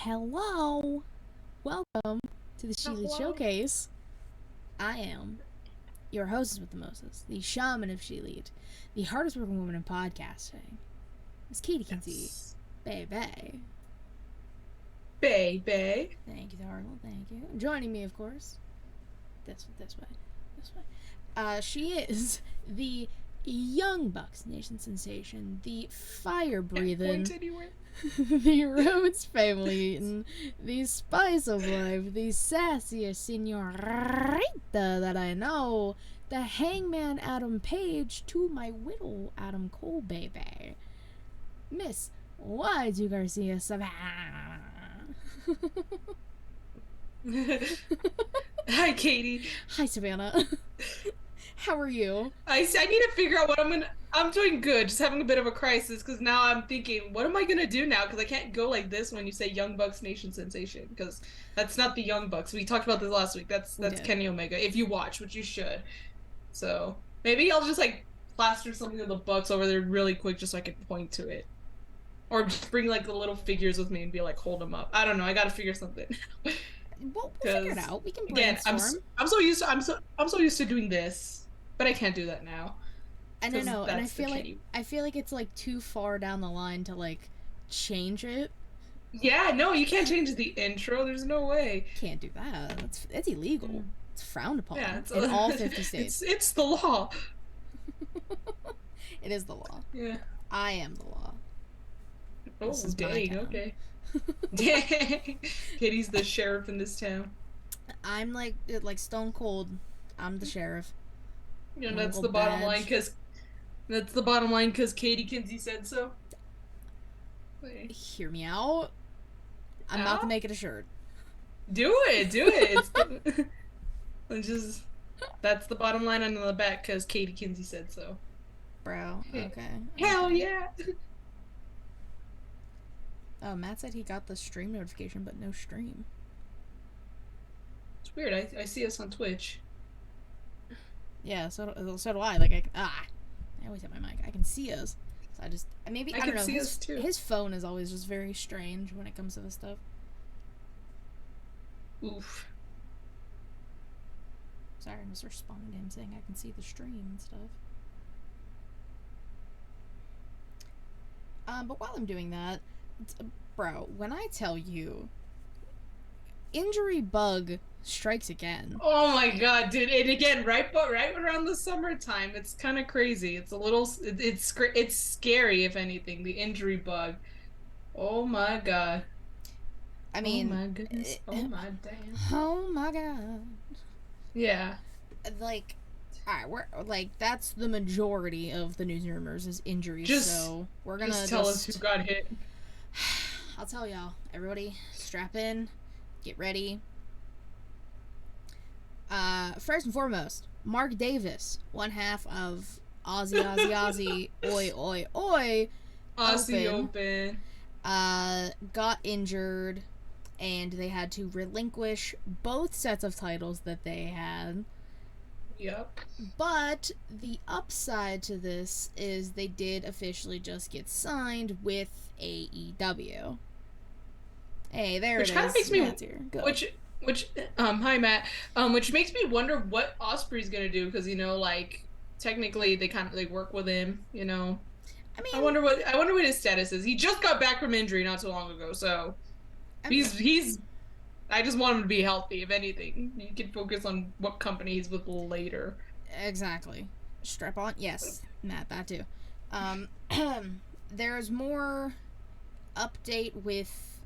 Hello! Welcome to the ShElite Hello. Showcase. I am your hostess with the Moses, the shaman of ShElite, the hardest working woman in podcasting. Miss Katie Kinzy. Yes. Baby. Baby. Thank you, Darla. Thank you. Joining me, of course. This way. She is the Young Bucks Nation sensation, the fire Can't breathing, point anywhere. the Rhodes family eating, the spice of life, the sassiest senorita that I know, the hangman Adam Page to my Willow Adam Cole baby, Miss Y2 Garcia Savannah. Hi, Katie. Hi, Savannah. How are you? I need to figure out what I'm doing good, just having a bit of a crisis because now I'm thinking, what am I gonna do now? Because I can't go like this when you say Young Bucks Nation Sensation, because that's not the Young Bucks. We talked about this last week. That's We did. Kenny Omega. If you watch, which you should. So maybe I'll just like plaster something of the Bucks over there really quick just so I can point to it. Or just bring like the little figures with me and be like, hold them up. I don't know. I gotta figure something. We'll figure it Because out. We can again, brainstorm. I'm so used to I'm so used to doing this, but I can't do that now. I don't Because know, and that's the Kenny. I feel like it's like too far down the line to like change it. Yeah, no, you can't change the intro. There's no way. Can't do that. It's illegal. Mm. It's frowned upon Yeah, it's in all 50 states. it's the law. It is the law. Yeah. I am the law. Oh, This is my dang. town. Okay. Dang. Katie's the sheriff in this town. I'm like stone cold. I'm the sheriff. You know, My that's little the bottom badge. line. Because Katie Kinsey said so. Hear me out. I'm about to make it a shirt. Do it. It's it's just that's the bottom line on the back because Katie Kinsey said so. Bro, okay. Hell okay. yeah. Oh, Matt said he got the stream notification, but no stream. It's weird. I see us on Twitch. Yeah, so do I. Like, I always hit my mic. I can see us. So I just, maybe, I don't can know. see us too. His phone is always just very strange when it comes to this stuff. Oof. Sorry, I'm just responding to him saying I can see the stream and stuff. But while I'm doing that, bro, when I tell you, injury bug strikes again. Oh my god, dude! And again, right around the summertime, it's kind of crazy. It's a little, it's scary if anything. The injury bug. Oh my god. I mean, oh my goodness. Oh my damn. oh my god. Yeah. Like, alright, we're like that's the majority of the news and rumors is injuries. So we're gonna just tell us who got hit. I'll tell y'all. Everybody, strap in, get ready. First and foremost, Mark Davis, one half of Aussie, oi, oi, oi, Aussie Open. got injured, and they had to relinquish both sets of titles that they had. Yep. But the upside to this is they did officially just get signed with AEW. Hey, there Which it is. kind of makes me, Matt's here. Go. hi Matt, which makes me wonder what Osprey's gonna do because like technically they kind of work with him, I mean, I wonder what his status is. He just got back from injury not too long ago, so he's. I just want him to be healthy. If anything, you can focus on what company he's with later. Exactly. Strap on. Yes, Matt, that too. There's more update with.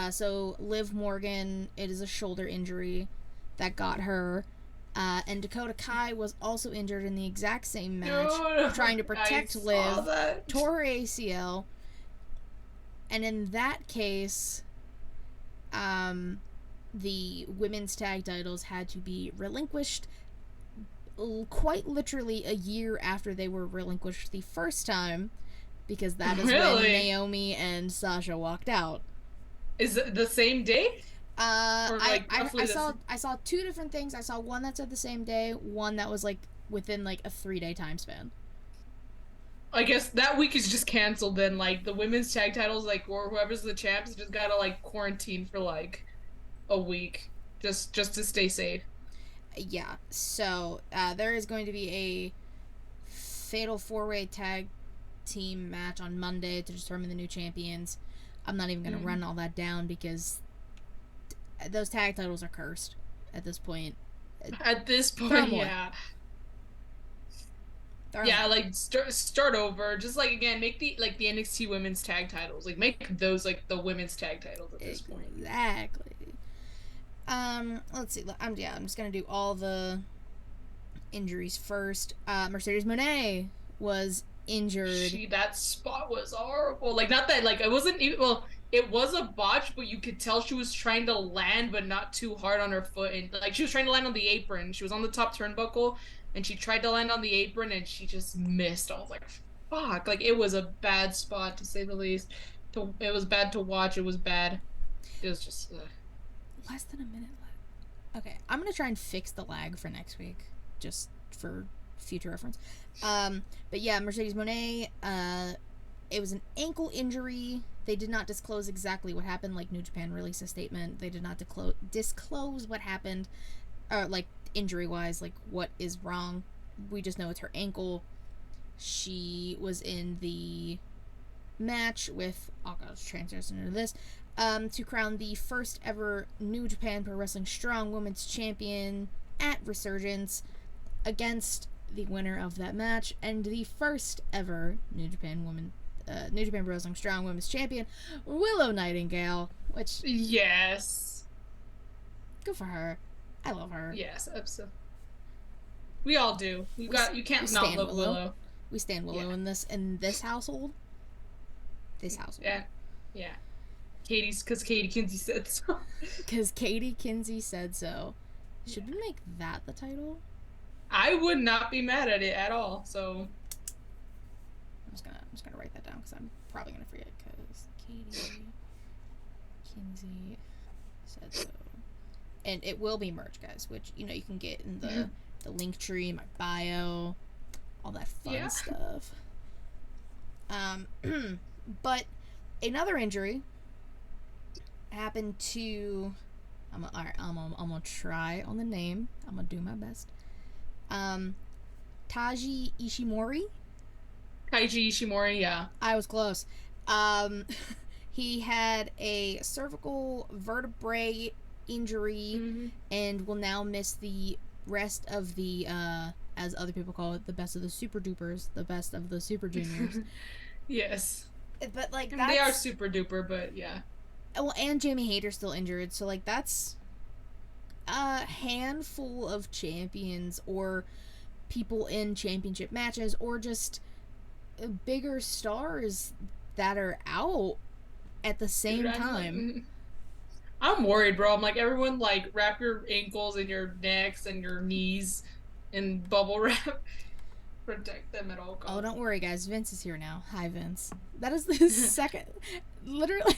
So Liv Morgan, it is a shoulder injury that got her. And Dakota Kai was also injured in the exact same match, trying to protect Liv, tore her ACL, and in that case, the women's tag titles had to be relinquished quite literally a year after they were relinquished the first time, because that is when Naomi and Sasha walked out. Is it the same day? I saw two different things. I saw one that said the same day, one that was like within like a 3-day time span. I guess that week is just canceled then. Like the women's tag titles, like or whoever's the champs, just gotta like quarantine for like a week, just to stay safe. Yeah. So there is going to be a fatal four-way tag team match on Monday to determine the new champions. I'm not even going to Mm. run all that down because those tag titles are cursed at this point. At this Throw point, them away. yeah, Throw them yeah, away. like start over. Just like again, make the NXT women's tag titles, like make those like the women's tag titles at this point. Exactly. Let's see. I'm just gonna do all the injuries first. Mercedes Monet was injured. That spot was horrible. Like not that like it wasn't even well, it was a botch, but you could tell she was trying to land, but not too hard on her foot, and like she was trying to land on the apron. She was on the top turnbuckle, and she tried to land on the apron, and she just missed. I was like, fuck! Like it was a bad spot to say the least. It was bad to watch. It was bad. It was just. Less than a minute left. Okay, I'm gonna try and fix the lag for next week, just for future reference. But yeah, Mercedes Monet. It was an ankle injury. They did not disclose exactly what happened. Like New Japan released a statement. They did not disclose what happened, like injury wise, like what is wrong. We just know it's her ankle. She was in the match with, oh god, let's transition into this, to crown the first ever New Japan Pro Wrestling Strong Women's Champion at Resurgence against the winner of that match and the first ever New Japan Pro Wrestling Strong Women's Champion, Willow Nightingale, which, Yes. good for her. I love her. Yes. Absolutely. We all do. You can't not love Willow. We stand Willow Yeah. in this household. This household. Yeah. Yeah. Because Katie Kinsey said so. Because Katie Kinsey said so. Should we make that the title? I would not be mad at it at all. So I'm just gonna write that down because I'm probably gonna forget. Because Katie Kinsey said so, and it will be merch, guys. Which you can get in the link tree, my bio, all that fun stuff. But another injury happened to. I'm gonna try on the name. I'm gonna do my best. Taji Ishimori. Kaiji Ishimori, yeah. I was close. He had a cervical vertebrae injury and will now miss the rest of the, as other people call it, the best of the super dupers, the best of the super juniors. Yes. But like they are super duper, but yeah. Well, and Jamie Hayter's still injured, so like that's a handful of champions or people in championship matches or just bigger stars that are out at the same time. I'm worried, bro. I'm like, everyone, like, wrap your ankles and your necks and your knees in bubble wrap. Protect them at all costs. Oh, don't worry, guys. Vince is here now. Hi, Vince. That is the second. Literally,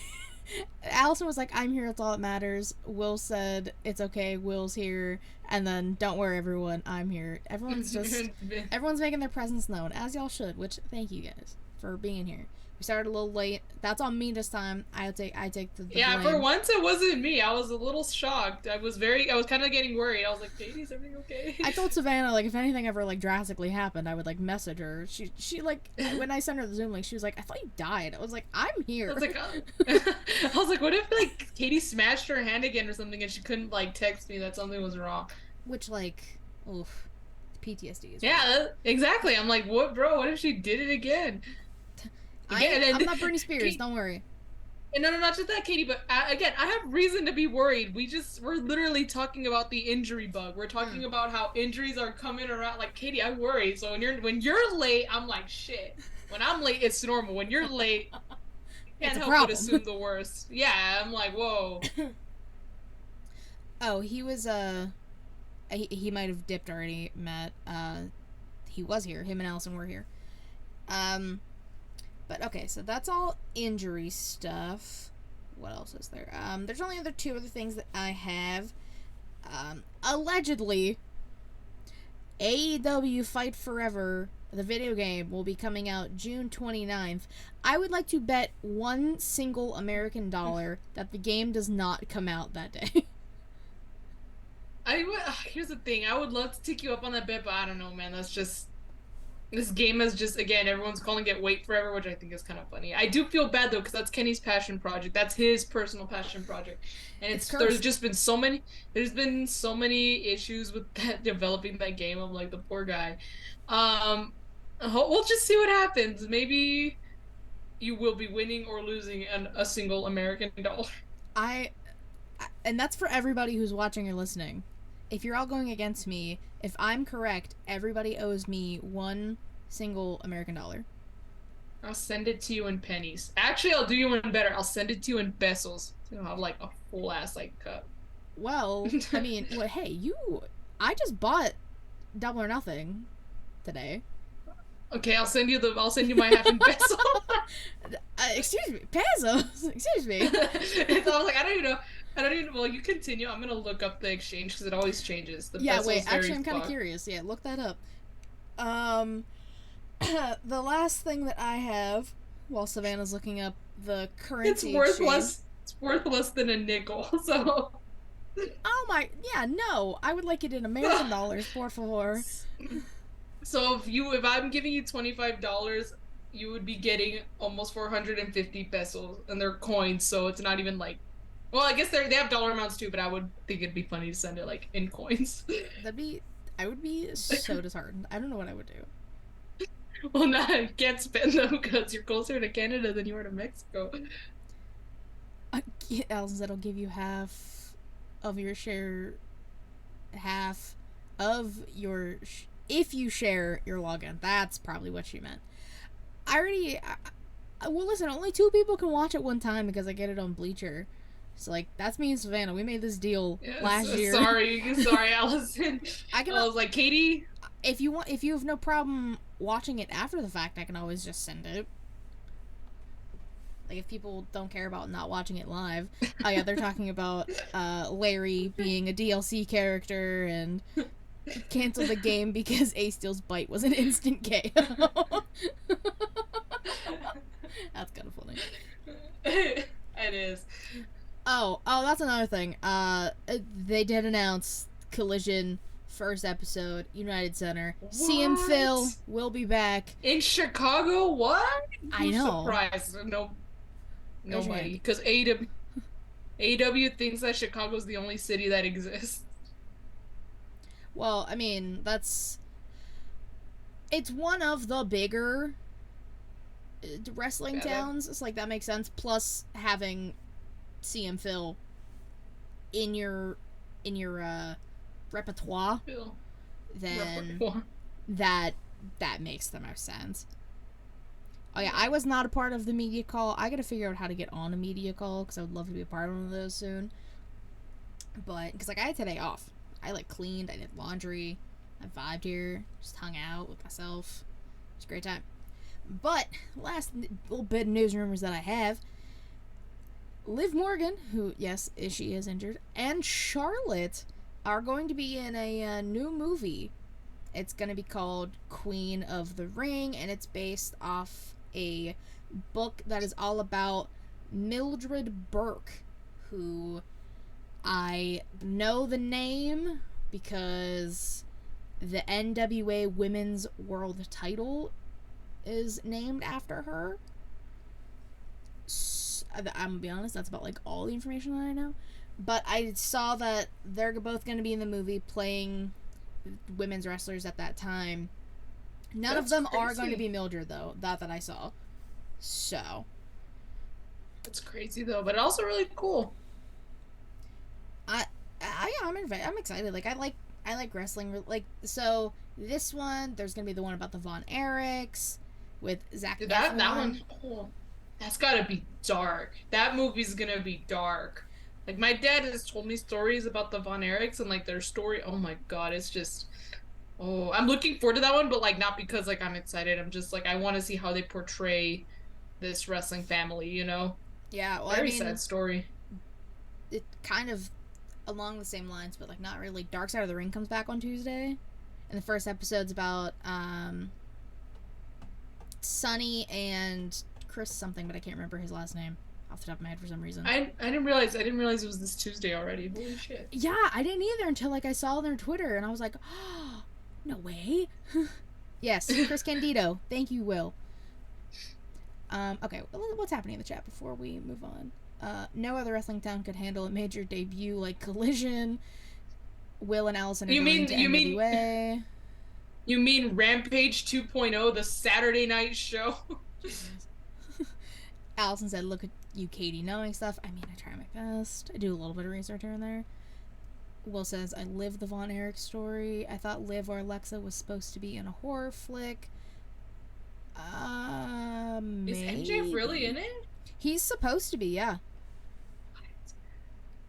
Allison was like, I'm here. That's all that matters. Will said, it's okay. Will's here. And then, don't worry, everyone. I'm here. Everyone's making their presence known, as y'all should, which, thank you guys for being here. We started a little late. That's on me this time. I take the yeah, blame. for once it wasn't me. I was a little shocked. I was kind of getting worried. I was like, Katie, is everything okay? I told Savannah, like, if anything ever, like, drastically happened, I would, like, message her. She like, when I sent her the Zoom link, she was like, I thought you died. I was like, I'm here. I was like, I was like, what if, like, Katie smashed her hand again or something and she couldn't, like, text me that something was wrong? Which, like, oof. PTSD is exactly. I'm like, what, bro? What if she did it again? I'm not Britney Spears, don't worry. No, not just that, Katie, but again, I have reason to be worried. We're literally talking about the injury bug. We're talking about how injuries are coming around. Like, Katie, I worry. So when you're late, I'm like, shit. When I'm late, it's normal. When you're late, you can't help but assume the worst. Yeah, I'm like, whoa. Oh, he was he might have dipped already, Matt. He was here. Him and Allison were here. But okay, so that's all injury stuff. What else is there? There's only two other things that I have. Allegedly, AEW Fight Forever the video game, will be coming out June 29th. I would like to bet one single American dollar that the game does not come out that day. Here's the thing. I would love to take you up on that bet, but I don't know, man. That's just this game is just again everyone's calling it wait forever, which I think is kind of funny. I do feel bad though because that's Kenny's passion project. That's his personal passion project, and It's there's cursed. just been so many issues with that developing that game. I'm like the poor guy. Um, we'll just see what happens. Maybe you will be winning or losing a single American dollar. I and that's for everybody who's watching or listening. If you're all going against me, if I'm correct, everybody owes me one single American dollar. I'll send it to you in pennies. Actually, I'll do you one better. I'll send it to you in pesos. So you'll have like a full ass like cup. Well, I mean, well, hey, I just bought Double or Nothing today. Okay, I'll send you my half in peso. Excuse me, pesos. Excuse me. So I was like, I don't even. Well, you continue. I'm gonna look up the exchange because it always changes. The Yeah, peso wait. is very Actually, I'm kind of fucked. curious. Yeah, look that up. The last thing that I have, while Savannah's looking up the It's currency exchange. worthless. It's worth less than a nickel. So, Oh my, yeah, no. I would like it in American dollars, por favor. so if I'm giving you $25, you would be getting almost 450 pesos, and they're coins. So it's not even like. Well, I guess they have dollar amounts too, but I would think it'd be funny to send it like in coins. That'd be, I would be so disheartened. I don't know what I would do. Well, no, you can't spend them because you're closer to Canada than you are to Mexico. Else that'll give you half of your share, half of your, if you share your login. That's probably what she meant. Well, listen, only two people can watch at one time because I get it on Bleacher. So, like, that's me and Savannah. We made this deal last year. Sorry, Allison. I can. I was like, Katie. If you have no problem watching it after the fact, I can always just send it. Like, if people don't care about not watching it live. Oh yeah, they're talking about Larry being a DLC character and canceled the game because A Steel's bite was an instant KO. That's kind of funny. It is. Oh, that's another thing. They did announce Collision first episode, United Center. What? CM Phil will be back In Chicago? What? I know. Surprised. Nobody. Because AW thinks that Chicago's the only city that exists. Well, I mean, it's one of the bigger wrestling towns. It's like that makes sense. Plus having CM Phil in your repertoire, then that makes the most sense. Oh yeah, I was not a part of the media call. I gotta figure out how to get on a media call because I would love to be a part of one of those soon. But because like I had today off, I like cleaned, I did laundry, I vibed here, just hung out with myself. It was a great time. But last little bit of news and rumors that I have. Liv Morgan, who, yes, she is injured, and Charlotte are going to be in a new movie. It's going to be called Queen of the Ring, and it's based off a book that is all about Mildred Burke, who I know the name because the NWA Women's World title is named after her. I'm gonna be honest, that's about like all the information that I know. But I saw that they're both gonna be in the movie playing women's wrestlers at that time. None of them are going to be Mildred though, that I saw. So That's crazy though, but also really cool. I'm excited. Like I like wrestling. Like so this one, there's gonna be the one about the Von Erichs with Zac Dude, Efron. that one, that's gotta be dark. That movie's gonna be dark. Like my dad has told me stories about the Von Erichs and like their story. Oh my god, it's just. Oh, I'm looking forward to that one, but like not because like I'm excited. I'm just like I want to see how they portray this wrestling family. You know. Yeah, well, Very sad story. It kind of along the same lines, but like not really. Dark Side of the Ring comes back on Tuesday, and the first episode's about Sunny and Chris something, but I can't remember his last name off the top of my head for some reason. I didn't realize it was this Tuesday already. Holy shit. Yeah, I didn't either until like I saw their Twitter and I was like, oh, no way. Yes, Chris Candido. Thank you, Will. Okay, what's happening in the chat before we move on? No other wrestling town could handle a major debut like Collision. Will and Allison are going to NWA. You mean Rampage 2.0, the Saturday night show? Allison said, look at you, Katie, knowing stuff. I mean, I try my best. I do a little bit of research here and there. Will says, I live the Von Erich story. I thought Liv or Alexa was supposed to be in a horror flick. Maybe. Is MJF really in it? He's supposed to be, yeah.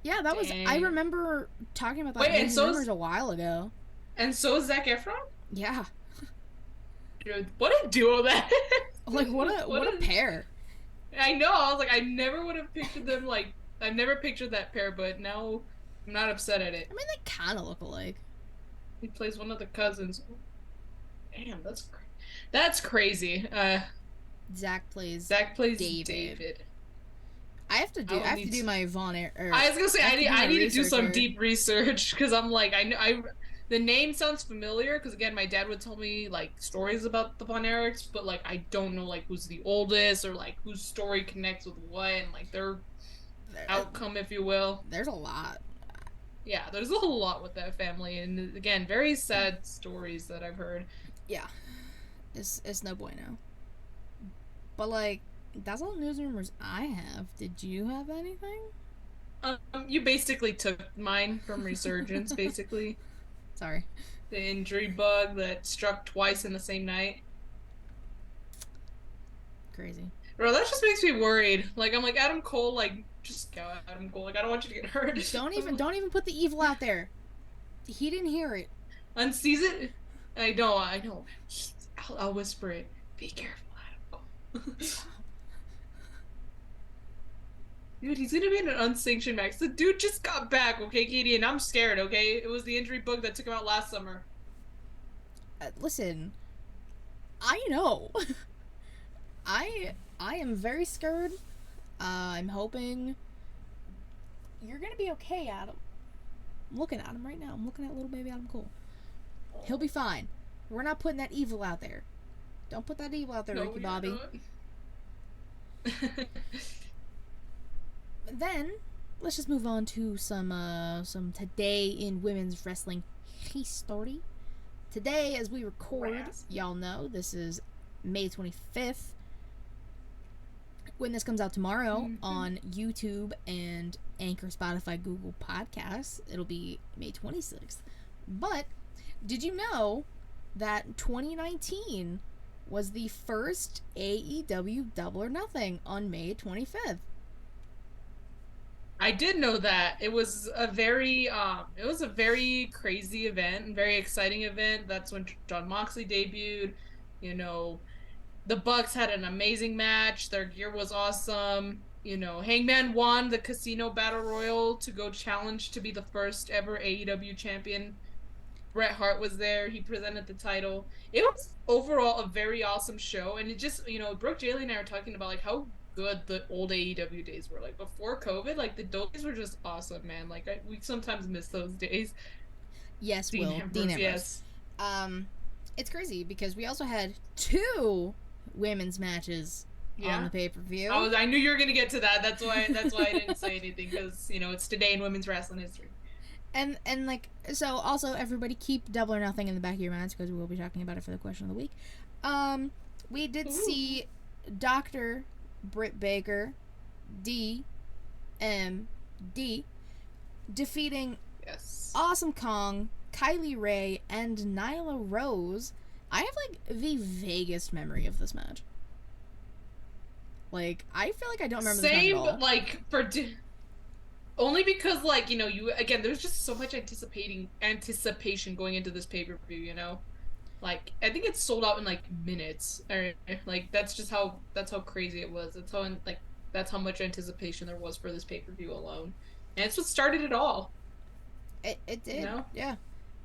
Yeah, that was... I remember talking about that in rumors a while ago. And so is Zac Efron? Yeah. Dude, what a duo that is. Like, what a pair. I know, I was like, I never would have pictured them, like... I've never pictured that pair, but now I'm not upset at it. I mean, they kind of look alike. He plays one of the cousins. Damn, that's crazy. Zach plays David. I have to do my Von Erich. I was gonna say I need to do some deep research because I'm like I the name sounds familiar because again my dad would tell me like stories about the Von Erichs, but like I don't know like who's the oldest or like whose story connects with what and like their outcome, if you will. There's a lot. Yeah, there's a whole lot with that family, and again, very sad stories that I've heard. Yeah, it's no bueno. But like, that's all the news and rumors I have. Did you have anything? You basically took mine from Resurgence, basically. Sorry. The injury bug that struck twice in the same night. Crazy. Bro, that just makes me worried. Like, I'm like, Adam Cole, like, just go, Adam Cole. Like, I don't want you to get hurt. Don't even put the evil out there. He didn't hear it. Unseason? I know. I'll whisper it. Be careful, Adam Cole. Dude, he's gonna be in an unsanctioned match. The dude just got back, okay, Katie, and I'm scared, okay? It was the injury bug that took him out last summer. Listen, I know. I am very scared. I'm hoping you're gonna be okay, Adam. I'm looking at him right now. I'm looking at little baby Adam Cole. He'll be fine. We're not putting that evil out there. Don't put that evil out there, Ricky Bobby. Then let's just move on to some today in women's wrestling history. Today, as we record, y'all know this is May 25th. When this comes out tomorrow on YouTube and Anchor, Spotify, Google Podcasts, it'll be May 26th. But did you know that 2019 was the first AEW Double or Nothing on May 25th? I did know that. It was a very crazy event and very exciting event. That's when Jon Moxley debuted. You know, the Bucks had an amazing match. Their gear was awesome. You know, Hangman won the Casino Battle Royal to go challenge to be the first ever AEW champion. Bret Hart was there. He presented the title. It was overall a very awesome show. And it just, you know, Brooke, Jaylee, and I were talking about like how good the old AEW days were. Like before COVID, like those days were just awesome, man. Like we sometimes miss those days. Yes, Dean Ambrose. Yes. It's crazy because we also had 2 women's matches on the pay-per-view. I knew you were gonna get to that. That's why I didn't say anything because you know it's today in women's wrestling history. And like so also everybody keep Double or Nothing in the back of your minds because we will be talking about it for the question of the week. We did see Dr. Britt Baker, DMD, defeating Awesome Kong, Kylie Ray, and Nyla Rose. I have like the vaguest memory of this match. Like I feel like I don't remember this match at all. But like only because like you know there's just so much anticipation going into this pay-per-view, you know. Like I think it's sold out in like minutes, or like that's how crazy it was. That's how much anticipation there was for this pay-per-view alone, and it's what started it all. It did, you know? Yeah.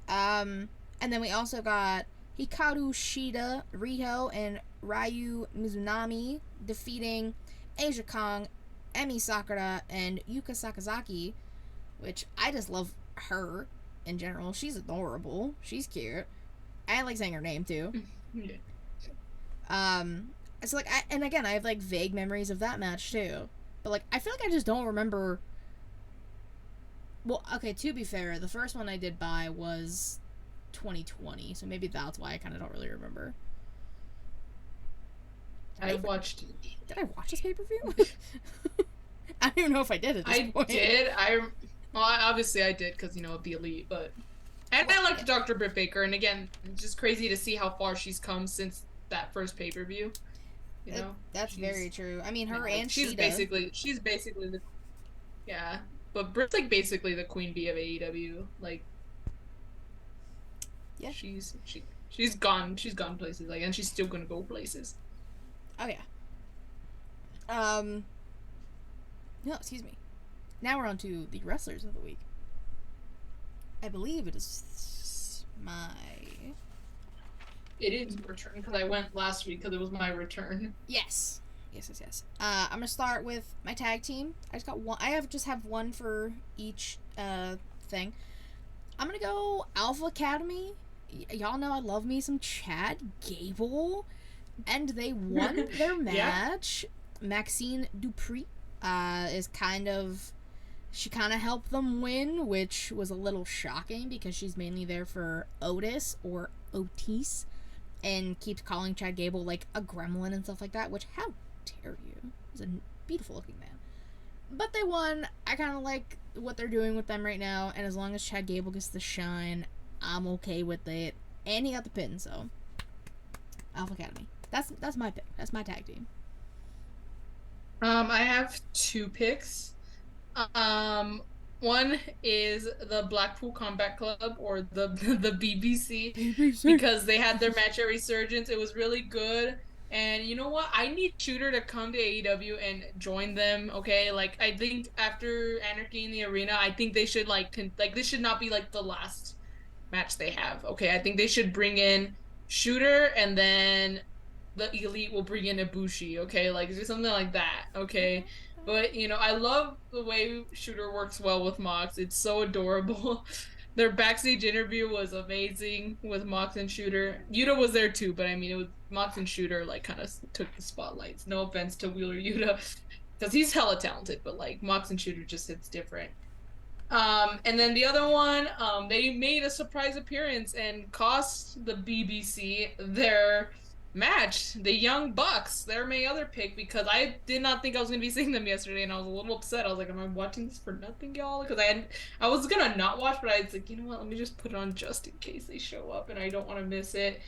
And then we also got Hikaru Shida, Riho, and Ryu Mizunami, defeating Asia Kong, Emi Sakura, and Yuka Sakazaki, which I just love her in general. She's adorable. She's cute. I like saying her name too. Yeah. It's like, and again, I have like vague memories of that match too. But like, I feel like I just don't remember. Well, okay, to be fair, the first one I did buy was 2020, so maybe that's why I kind of don't really remember. I watched. Did I watch this pay per view? I don't even know if I did at this point. Did. Well, obviously I did because the Elite, but and I liked Dr. Britt Baker, and again, it's just crazy to see how far she's come since that first pay per view. That's very true. I mean, her and she's Sheeta. she's basically the but Britt's like basically the queen bee of AEW. Like, yeah, she's gone places, like, and she's still gonna go places. Oh yeah. No, excuse me. Now we're on to the wrestlers of the week. I believe it is my. It is return because I went last week because it was my return. Yes. I'm gonna start with my tag team. I just got one. I just have one for each thing. I'm gonna go Alpha Academy. Y'all know I love me some Chad Gable, and they won their match. Yeah. Maxine Dupree she kind of helped them win, which was a little shocking because she's mainly there for Otis or Otis, and keeps calling Chad Gable like a gremlin and stuff like that, which, how dare you? He's a beautiful looking man. But they won. I kind of like what they're doing with them right now, and as long as Chad Gable gets the shine, I'm okay with it. And he got the pin, so Alpha Academy. That's my pick. That's my tag team. I have two picks. One is the Blackpool Combat Club, or the BBC, because they had their match at Resurgence. It was really good. And you know what? I need Shooter to come to AEW and join them, okay? Like, I think after Anarchy in the Arena, I think they should, like this should not be, like, the last match they have, okay? I think they should bring in Shooter, and then the Elite will bring in Ibushi, okay? Like, do something like that, okay? But, I love the way Shooter works well with Mox. It's so adorable. Their backstage interview was amazing with Mox and Shooter. Yuta was there too, but I mean, it was Mox and Shooter, like, kind of took the spotlights. No offense to Wheeler Yuta, because he's hella talented, but, like, Mox and Shooter just hits different. And then the other one, they made a surprise appearance and cost the BBC their match. The Young Bucks, they're my other pick, because I did not think I was gonna be seeing them yesterday, and I was a little upset. I was like, am I watching this for nothing, y'all? Because I was gonna not watch, but I was like, you know what, let me just put it on just in case they show up, and I don't want to miss it.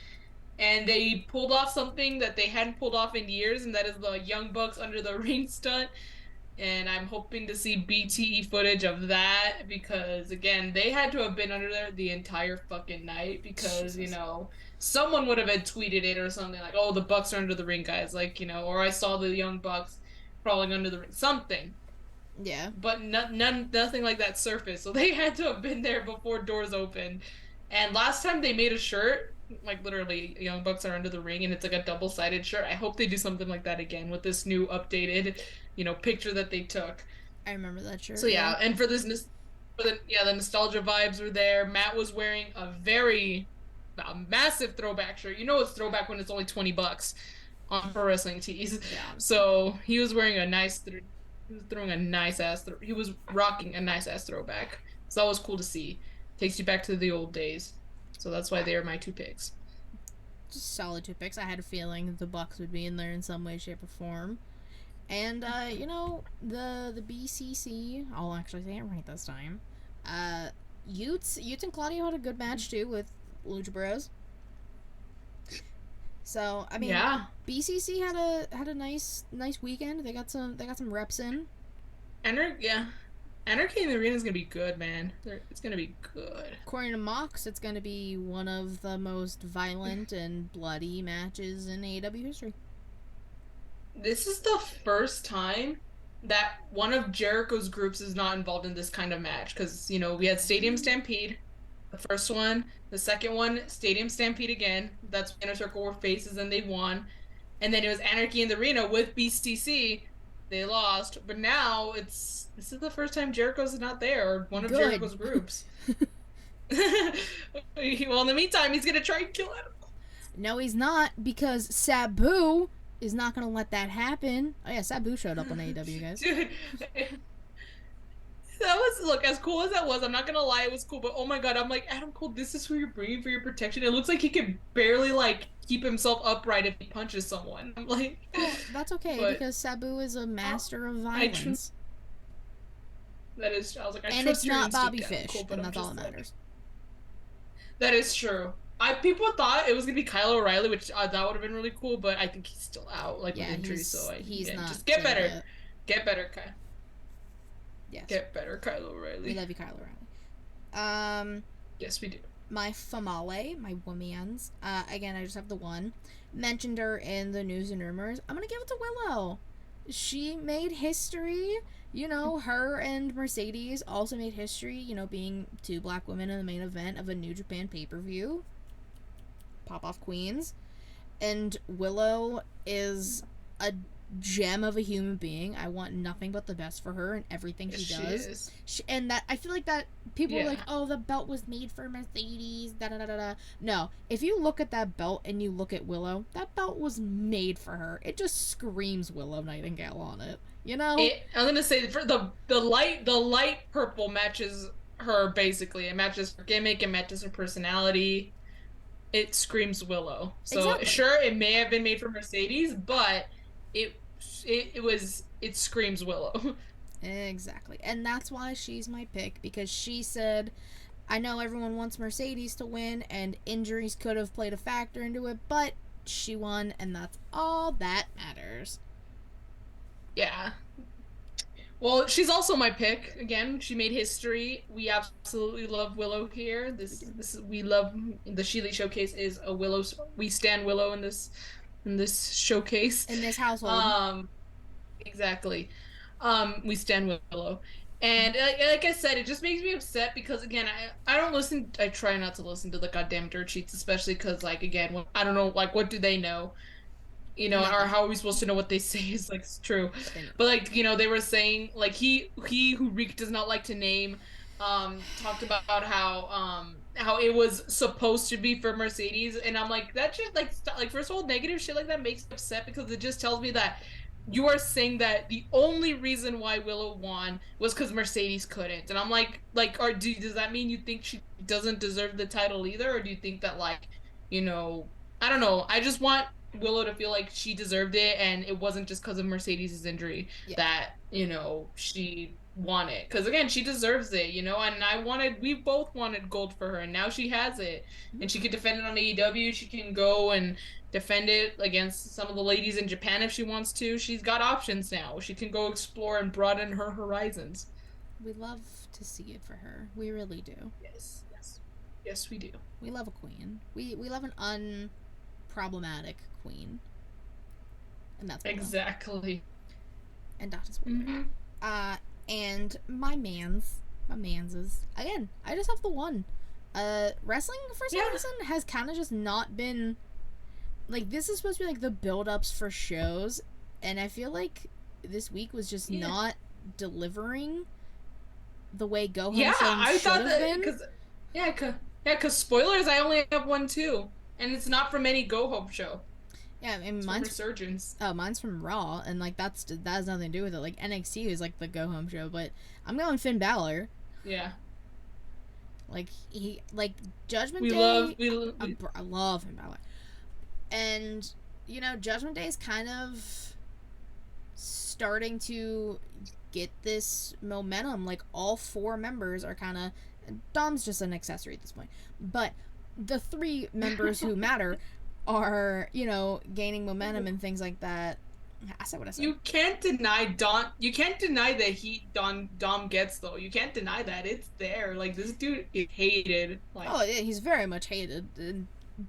And they pulled off something that they hadn't pulled off in years, and that is the Young Bucks under the ring stunt. And I'm hoping to see BTE footage of that, because, again, they had to have been under there the entire fucking night, because, someone would have tweeted it or something like, oh, the Bucks are under the ring, guys. Like, or I saw the Young Bucks crawling under the ring. Something. Yeah. But nothing like that surfaced. So they had to have been there before doors opened. And last time they made a shirt, like, literally, Young Bucks are under the ring, and it's like a double-sided shirt. I hope they do something like that again with this new updated, picture that they took. I remember that shirt. So yeah, and for the nostalgia vibes were there. Matt was wearing a massive throwback shirt. It's throwback when it's only $20 on Pro Wrestling Tees. Yeah. So he was wearing he was rocking a nice ass throwback. So that was cool to see. Takes you back to the old days. So that's why they are my two picks. Just solid two picks. I had a feeling the Bucks would be in there in some way, shape, or form. And, the BCC, I'll actually say it right this time. Utes and Claudio had a good match, too, with Lucha Bros. So, I mean, yeah. BCC had a nice weekend. They got some reps in. Anarchy in the Arena is going to be good, man. It's going to be good. According to Mox, it's going to be one of the most violent and bloody matches in AEW history. This is the first time that one of Jericho's groups is not involved in this kind of match. Because, we had Stadium Stampede, the first one. The second one, Stadium Stampede again. That's Inner Circle were faces and they won. and then it was Anarchy in the Arena with BCC. They lost, but now this is the first time Jericho's not there, or one of Good. Jericho's groups. Well, in the meantime, he's gonna try and kill Adam. No, he's not, because Sabu is not going to let that happen. Oh, yeah, Sabu showed up on AEW, guys. Dude, that was, look, as cool as that was, I'm not gonna lie, it was cool, but oh my god, I'm like, Adam Cole, this is who you're bringing for your protection. It looks like he can barely, like, keep himself upright if he punches someone. I'm like, well, that's okay, because Sabu is a master of violence. That is, I was like, and it's not Bobby Fish, Cole, and that's all that matters. That is true. People thought it was gonna be Kyle O'Reilly, which that would have been really cool, but I think he's still out, like, with injury. So he's not. Just get better, get better, Kyle. Yes. Get better, Kyle O'Reilly. We love you, Kyle O'Reilly. Yes, we do. My famale, my womans. Again, I just have the one. Mentioned her in the news and rumors. I'm gonna give it to Willow. She made history. You know, her and Mercedes also made history, you know, being two black women in the main event of a New Japan pay-per-view. Pop-off queens. And Willow is a gem of a human being. I want nothing but the best for her and everything she does. And that, I feel like that people are like, oh, the belt was made for Mercedes, da-da-da-da-da. No, if you look at that belt and you look at Willow, that belt was made for her. It just screams Willow Nightingale on it. You know? I'm gonna say, for the light purple matches her, basically. It matches her gimmick, it matches her personality. It screams Willow. So exactly. Sure, it may have been made for Mercedes, but it screams Willow. Exactly. And that's why she's my pick, because she said, I know everyone wants Mercedes to win, and injuries could have played a factor into it, but she won, and that's all that matters. Yeah. Well, she's also my pick. Again, she made history. We absolutely love Willow here. We love the ShElite showcase is a Willow. We stand Willow in this showcase. In this household. Exactly. We stand Willow. And like I said, it just makes me upset because, again, I don't listen. I try not to listen to the goddamn dirt sheets, especially because, like, again, I don't know, like, what do they know? You know, or how are we supposed to know what they say is, like, true? But, like, you know, they were saying, like, he who Reek does not like to name, talked about how it was supposed to be for Mercedes, and I'm like, that just, like, first of all, negative shit like that makes me upset, because it just tells me that you are saying that the only reason why Willow won was because Mercedes couldn't. And I'm like, does that mean you think she doesn't deserve the title either? Or do you think that, like, you know, I don't know. I just want Willow to feel like she deserved it, and it wasn't just because of Mercedes' injury that, you know, she won it. Because, again, she deserves it, you know, and we both wanted gold for her, and now she has it. And she can defend it on AEW. She can go and defend it against some of the ladies in Japan if she wants to. She's got options now. She can go explore and broaden her horizons. We love to see it for her. We really do. Yes, we do. We love a queen. We love an unproblematic queen. And that's exactly. And that is what and my manses. Again, I just have the one. Wrestling for some reason has kind of just not been, like, this is supposed to be like the build-ups for shows, and I feel like this week was just not delivering the way Go Home shows should have been. Because spoilers, I only have one too, and it's not from any Go Home show. Yeah, I mean, mine's from Resurgence. Oh, mine's from Raw, and, like, that has nothing to do with it. Like, NXT is like the Go Home show, but I'm going Finn Balor. Yeah. Like, Judgment Day. I love Finn Balor. And, you know, Judgment Day is kind of starting to get this momentum. Like, all four members are kind of... Dom's just an accessory at this point. But the three members who matter are, you know, gaining momentum and things like that. I said what I said. You can't deny Dom. You can't deny the heat Dom gets, though. You can't deny that. It's there. Like, this dude is hated. Like, oh, yeah, he's very much hated. It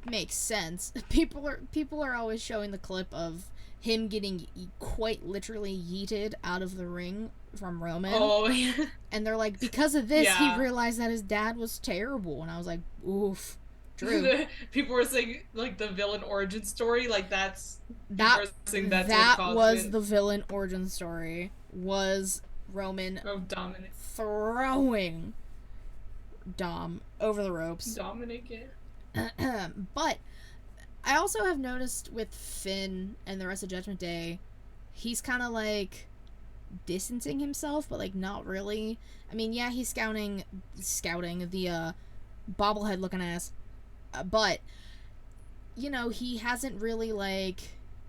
makes sense. People are always showing the clip of him getting quite literally yeeted out of the ring from Roman. Oh, yeah. And they're like, because of this, he realized that his dad was terrible. And I was like, oof, True. People were saying like the villain origin story, like that's people That are saying that's what that caused was it. the villain origin story. Was Roman Of Dominic. throwing Dom over the ropes. Dominic, yeah. But I also have noticed with Finn and the rest of Judgment Day, he's kind of like distancing himself, but like not really. I mean, yeah, he's scouting the bobblehead looking ass, but you know, he hasn't really like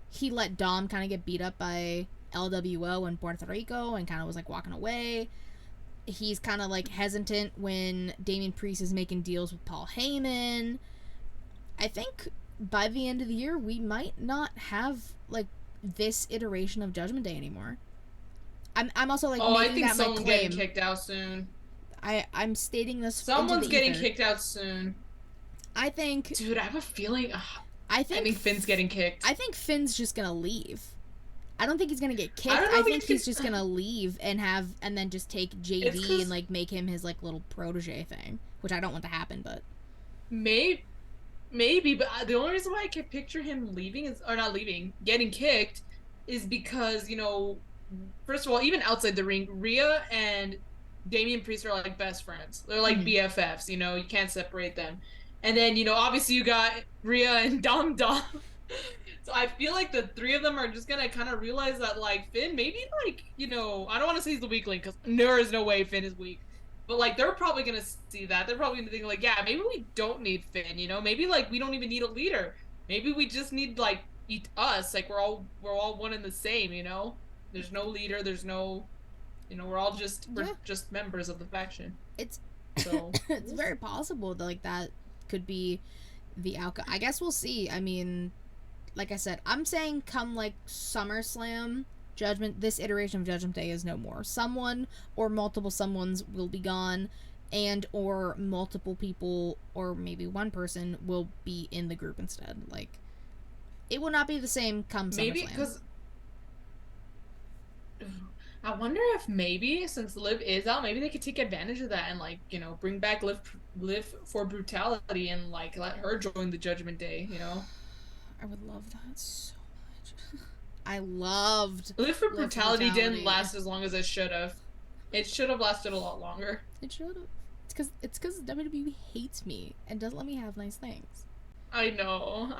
he let Dom kind of get beat up by LWO in Puerto Rico and kind of was like walking away. He's kind of like hesitant when Damian Priest is making deals with Paul Heyman. I think by the end of the year we might not have like this iteration of Judgment Day anymore. I'm also like Oh, I making think that my someone's getting claim. kicked out soon. I'm stating this into the Someone's getting ether. kicked out soon. I think Dude, I have a feeling. I I think think Finn's getting kicked. I think Finn's just gonna leave. I don't think he's gonna get I kicked. don't know I if think he he's just gonna leave and then just take It's JD and because like make him his like little protege thing, which I don't want to happen, but maybe, maybe, but the only reason why I can picture him leaving is, or not leaving, getting kicked, is because first of all, even outside the ring, Rhea and Damian Priest are like best friends. They're like mm-hmm. BFFs. You can't separate them. And then obviously you got Rhea and Dom Dom. So I feel like the three of them are just gonna kind of realize that like Finn maybe like I don't want to say he's the weakling because there is no way Finn is weak, but like they're probably gonna see that they're probably gonna think like yeah maybe we don't need Finn, maybe like we don't even need a leader, maybe we just need like us, like we're all one and the same, there's no leader, there's no we're all just Yeah, members of the faction. it's So it's very possible that like that could be the outcome. I guess we'll see. I mean, like I said, I'm saying come like SummerSlam, this iteration of Judgment Day is no more. Someone or multiple someones will be gone, and or multiple people or maybe one person will be in the group instead. Like, it will not be the same come maybe SummerSlam. because I wonder if maybe since Liv is out, maybe they could take advantage of that and like bring back Liv for brutality and like let her join the Judgment Day. I would love that so much. I loved Liv for Live for brutality didn't Brutality. last as long as it should have. It should have lasted a lot longer. It should have. It's because WWE hates me and doesn't let me have nice things. I know.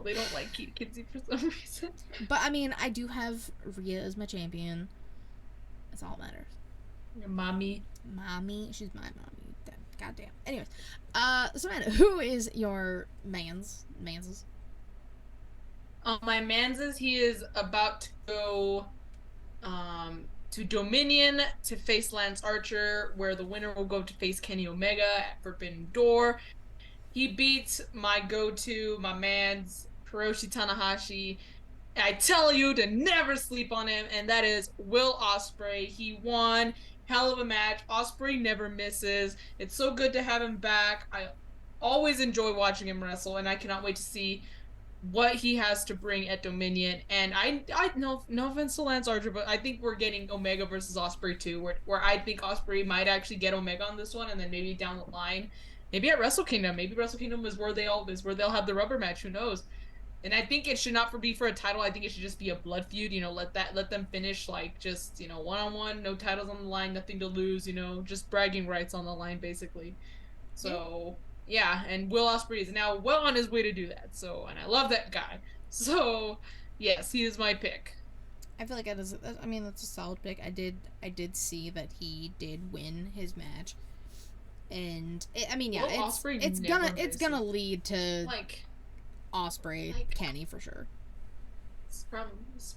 They don't like Kinzy for some reason. But I mean, I do have Rhea as my champion. That's all that matters. Your mommy. Mommy, she's my mommy. Goddamn. Anyways, Samantha, who is your manses? My man's he is about to go to Dominion to face Lance Archer, where the winner will go to face Kenny Omega at Forbidden Door. He beats my go-to, my man's Hiroshi Tanahashi. I tell you to never sleep on him, and that is Will Ospreay. He won. Hell of a match. Ospreay never misses. It's so good to have him back. I always enjoy watching him wrestle, and I cannot wait to see what he has to bring at Dominion. And I no offense to Lance Archer, but I think we're getting Omega versus Ospreay too, where I think Ospreay might actually get Omega on this one, and then maybe down the line, maybe at Wrestle Kingdom, maybe Wrestle Kingdom is where they'll have the rubber match. Who knows? And I think it should not be for a title. I think it should just be a blood feud. Let them finish like just one on one, no titles on the line, nothing to lose. Just bragging rights on the line basically. So yeah, and Will Ospreay is now well on his way to do that. So, and I love that guy. So yes, he is my pick. I feel like I mean, that's a solid pick. I did see that he did win his match, and I mean, yeah, Will it's Ospreay it's never gonna it's gonna lead to like Ospreay Kenny for sure. it's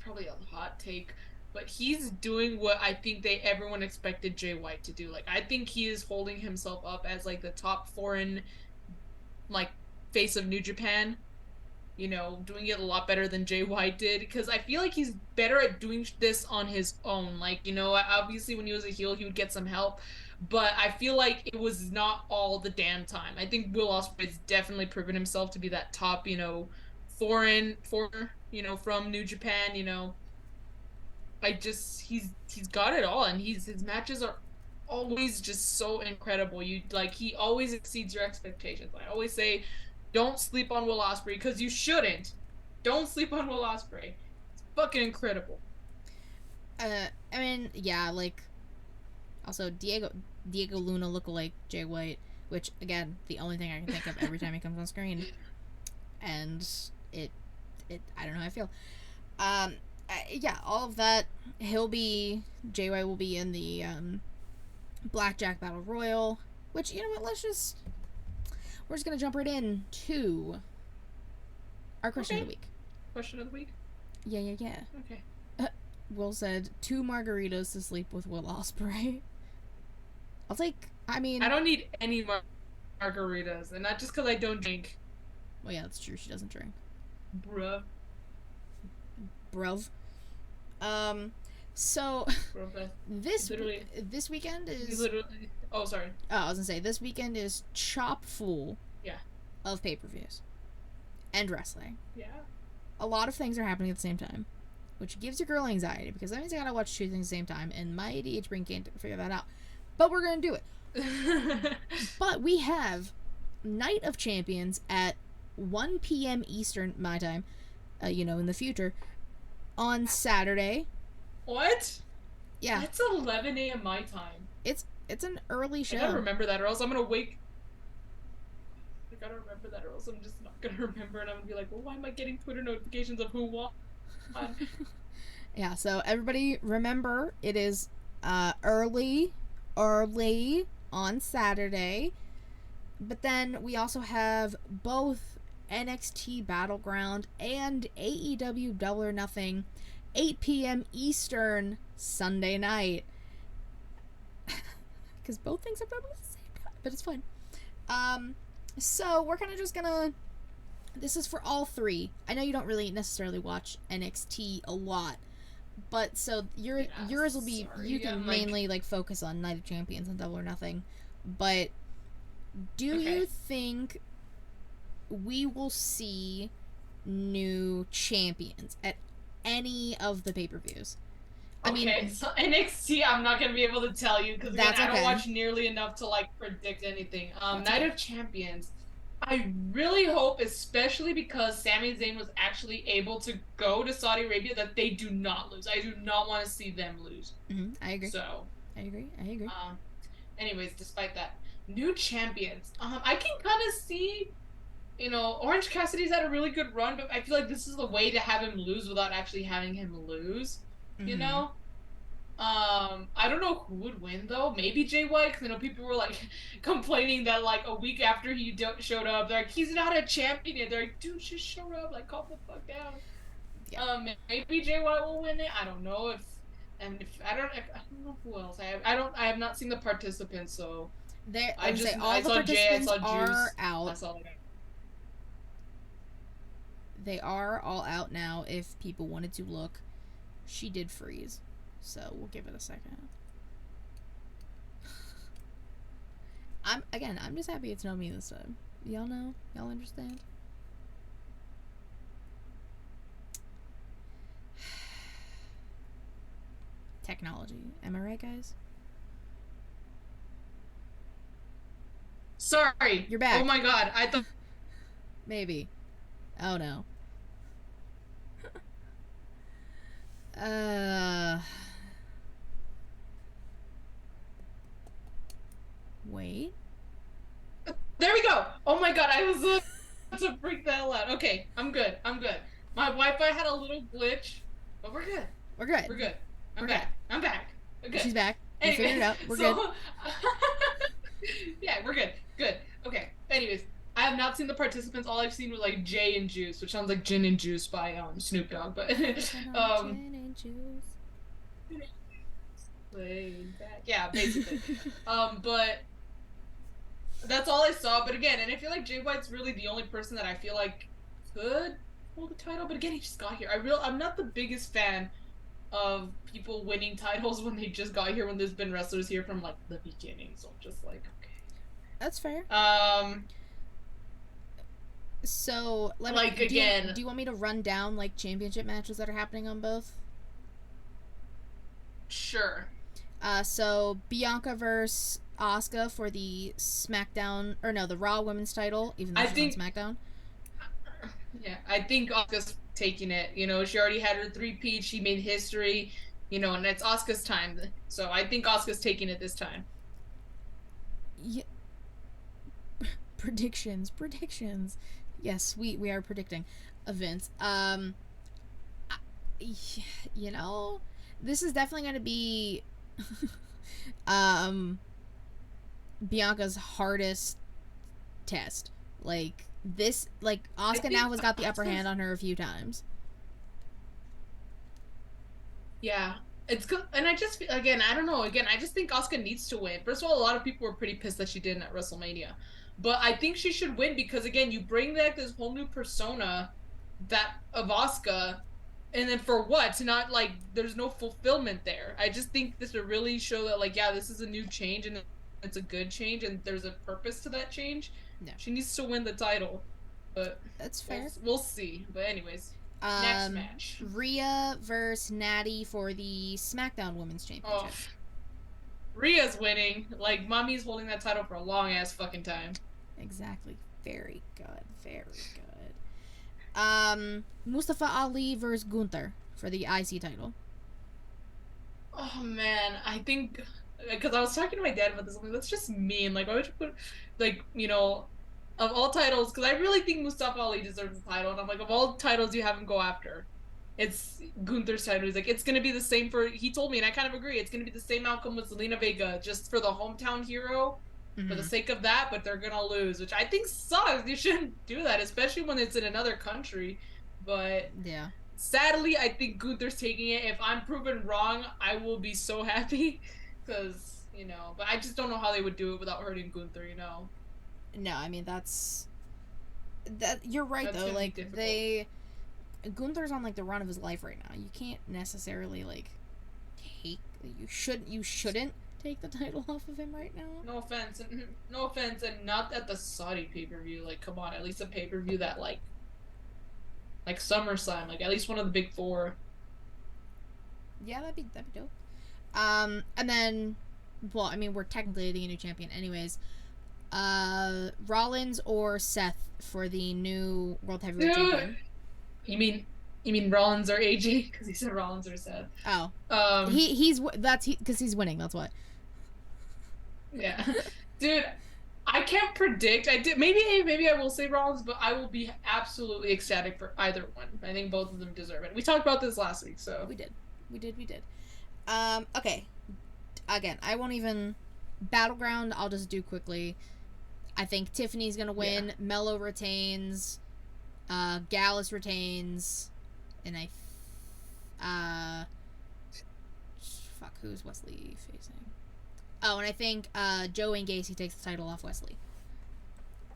probably a hot take, but he's doing what I think everyone expected Jay White to do. Like I think he is holding himself up as like the top foreign like face of New Japan. Doing it a lot better than Jay White did, because I feel like he's better at doing this on his own. Like, obviously when he was a heel, he would get some help, but I feel like it was not all the damn time. I think Will Ospreay's definitely proven himself to be that top, foreigner, from New Japan. He's got it all, and his matches are always just so incredible. He always exceeds your expectations. I always say Don't sleep on Will Ospreay because you shouldn't. Don't sleep on Will Ospreay. It's fucking incredible. I mean, yeah, like also Diego Luna lookalike Jay White, which again, the only thing I can think of every time he comes on screen, and it I don't know how I feel. Yeah, all of that. Jay White will be in the Blackjack Battle Royal, which you know what? We're just gonna jump right in to our question of the week. Question of the week. Yeah. Okay. Will said 2 margaritas to sleep with Will Ospreay. I'll take. I mean, I don't need any margaritas, and not just because I don't drink. Well, yeah, that's true. She doesn't drink. Bruh. So Bruh. this weekend is literally. Oh, sorry. I was gonna say this weekend is chock full. Yeah. Of pay-per-views and wrestling. Yeah. A lot of things are happening at the same time, which gives your girl anxiety because that means I gotta watch 2 things at the same time, and my ADHD brain can't figure that out. But we're gonna do it. But we have Night of Champions at 1 p.m. Eastern my time, in the future, on Saturday. What? Yeah. That's 11 a.m. my time. It's an early show. I gotta remember that, or else I'm gonna wake. I gotta remember that, or else I'm just not gonna remember, and I'm gonna be like, well, why am I getting Twitter notifications of who won? Yeah, so everybody remember, it is early on Saturday. But then we also have both NXT Battleground and AEW Double or Nothing, 8 p.m. Eastern, Sunday night. Because both things are probably the same time, but it's fine. So we're kind of just gonna. This is for all 3. I know you don't really necessarily watch NXT a lot, but so yours will be. Sorry. You can mainly like focus on Night of Champions and Double or Nothing, but do you think we will see new champions at any of the pay-per-views? I mean, so NXT, I'm not gonna be able to tell you because I don't watch nearly enough to like predict anything. Night of Champions, I really hope, especially because Sami Zayn was actually able to go to Saudi Arabia, that they do not lose. I do not want to see them lose. Mm-hmm. I agree. So I agree. Anyways, despite that, new champions. I can kind of see. Orange Cassidy's had a really good run, but I feel like this is the way to have him lose without actually having him lose. Mm-hmm. I don't know who would win though. Maybe Jay White, because people were like complaining that like a week after he showed up, they're like, he's not a champion yet. They're like, dude, just show up, like calm the fuck down. Yeah. Maybe Jay White will win it. I don't know if I don't know who else. I have not seen the participants, so I saw Jay, I saw Juice. Are out. That's all I got. They are all out now. If people wanted to look, she did freeze, so we'll give it a second. I'm just happy it's not me this time. Y'all know? Y'all understand? Technology. Am I right, guys? Sorry. You're back. Oh my god. I thought... Maybe. Oh no. Wait. There we go. Oh my god, I was to freak the hell out. Okay, I'm good. My Wi-Fi had a little glitch, but we're good. We're good. I'm back. Okay. She's back. Anyway, we figured it out. We're good. Yeah, we're good. Good. Okay. Anyways, I have not seen the participants. All I've seen was like Jay and Juice, which sounds like Gin and Juice by Snoop Dogg, but Gin and Juice. Yeah, basically. But that's all I saw. But again, and I feel like Jay White's really the only person that I feel like could hold the title. But again, he just got here. I'm not the biggest fan of people winning titles when they just got here, when there's been wrestlers here from like the beginning. So I'm just like, okay, that's fair. So do you want me to run down like championship matches that are happening on both? Sure. So Bianca versus Asuka for the SmackDown, or no, the Raw Women's title, even though I she's on think, SmackDown. yeah, I think Asuka's taking it. You know, she already had her three-peat. She made history. You know, and it's Asuka's time. So I think Asuka's taking it this time. Yeah, predictions. Yes, we are predicting events. You know, this is definitely going to be um Bianca's hardest test. Like this, like I Asuka now think has got the upper Asuka's, hand on her a few times. yeah, it's good. And I just again, I don't know. Again, I just think Asuka needs to win. First of all, a lot of people were pretty pissed that she didn't at WrestleMania, but I think she should win because again, you bring back this whole new persona that of Asuka, and then for what? To not like, there's no fulfillment there. I just think this would really show that like, yeah, this is a new change and it's a good change and there's a purpose to that change. No, She needs to win the title, but that's we'll fair. we'll see. But anyways, next match. Rhea versus Natty for the SmackDown Women's Oh, Championship. Rhea's winning. Like, mommy's holding that title for a long ass fucking time. Exactly. Very good. Very good. Mustafa Ali versus Gunther for the IC title. Oh man, I think because I was talking to my dad about this. I'm like, that's just mean. Like, why would you put like of all titles? Because I really think Mustafa Ali deserves the title, and I'm like, of all titles you have him go after, it's Gunther's title. He's like, it's gonna be the same for. He told me, and I kind of agree. It's gonna be the same outcome with Zelina Vega, just for the hometown hero, for the sake of that. But they're gonna lose, which I think sucks. You shouldn't do that, especially when it's in another country. But Yeah. sadly, I think Gunther's taking it. If I'm proven wrong, I will be so happy because but I just don't know how they would do it without hurting Gunther. No, I mean that. You're right That's though. gonna be Like difficult. Gunther's on like the run of his life right now. You can't necessarily like take. You shouldn't take the title off of him right now. No offense, and no offense, and not at the Saudi pay-per-view. Like, come on, at least a pay-per-view that like SummerSlam, like at least one of the big four. Yeah, that'd be dope. And then, well, I mean, we're technically getting a new champion, anyways. Rollins or Seth for the new World Heavyweight Dude, Champion. you mean Rollins or AJ? Because he said Rollins or Seth. Oh, Um, he's because he's winning. That's what. yeah, dude. I can't predict. I did maybe I will say Rollins, but I will be absolutely ecstatic for either one. I think both of them deserve it. We talked about this last week, so We did. Okay. Again, I won't even Battleground. I'll just do quickly. I think Tiffany's gonna win. Yeah. Mello retains. Gallus retains, and fuck, who's Wesley facing? Oh, and I think Joey and Gacy takes the title off Wesley.